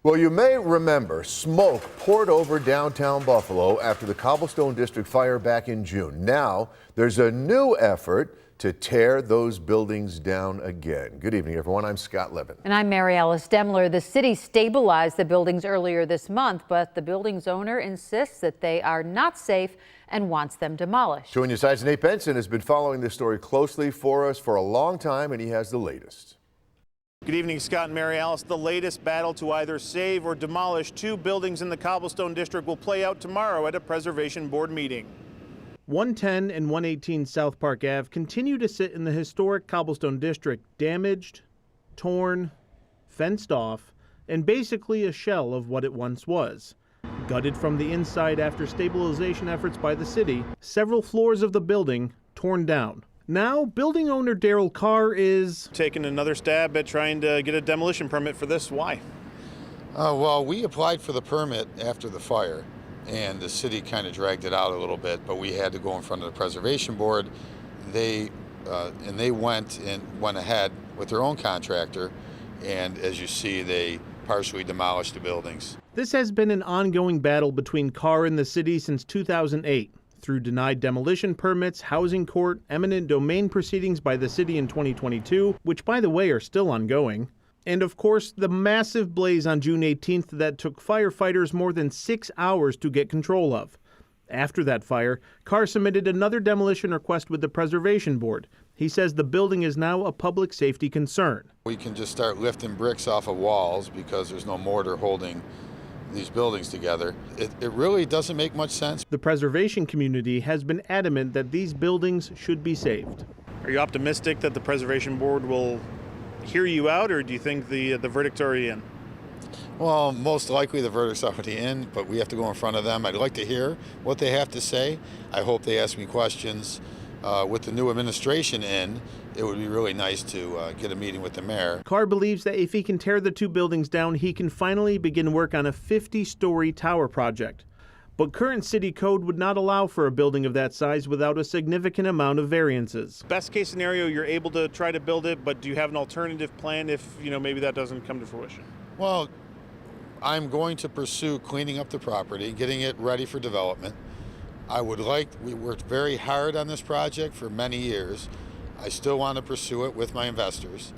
Well, you may remember smoke poured over downtown Buffalo after the Cobblestone District fire back in June. Now there's a new effort to tear those buildings down again. Good evening, everyone. I'm Scott Levin. And I'm Mary Alice Demler. The city stabilized the buildings earlier this month, but the building's owner insists that they are not safe and wants them demolished. Joining us, Nate Benson has been following this story closely for us for a long time, and he has the latest. Good evening, Scott and Mary Alice. The latest battle to either save or demolish two buildings in the Cobblestone District will play out tomorrow at a Preservation Board meeting. 110 and 118 South Park Ave continue to sit in the historic Cobblestone District, damaged, torn, fenced off, and basically a shell of what it once was. Gutted from the inside after stabilization efforts by the city, several floors of the building torn down. Now, building owner Darryl Carr is taking another stab at trying to get a demolition permit for this. Why? Well, we applied for the permit after the fire, and the city kind of dragged it out a little bit, but we had to go in front of the Preservation Board. They went ahead with their own contractor, and as you see, they partially demolished the buildings. This has been an ongoing battle between Carr and the city since 2008. Through denied demolition permits, housing court, eminent domain proceedings by the city in 2022, which by the way are still ongoing, and of course the massive blaze on June 18th that took firefighters more than 6 hours to get control of. After that fire, Carr submitted another demolition request with the Preservation Board. He says the building is now a public safety concern. We can just start lifting bricks off of walls because there's no mortar holding these buildings together. It really doesn't make much sense. The preservation community has been adamant that these buildings should be saved. Are you optimistic that the Preservation Board will hear you out, or do you think the verdict's already in? Well, most likely the verdict's already in, but we have to go in front of them. I'd like to hear what they have to say. I hope they ask me questions. With the new administration in, it would be really nice to get a meeting with the mayor. Carr believes that if he can tear the two buildings down, he can finally begin work on a 50-story tower project. But current city code would not allow for a building of that size without a significant amount of variances. Best case scenario, you're able to try to build it, but do you have an alternative plan if, maybe that doesn't come to fruition? Well, I'm going to pursue cleaning up the property, getting it ready for development. We worked very hard on this project for many years. I still want to pursue it with my investors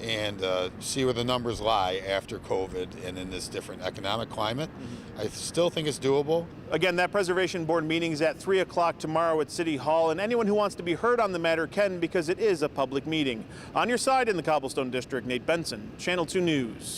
and see where the numbers lie after COVID and in this different economic climate. I still think it's doable. Again, that Preservation Board meeting is at 3 o'clock tomorrow at City Hall, and anyone who wants to be heard on the matter can, because it is a public meeting. On your side in the Cobblestone District, Nate Benson, Channel 2 News.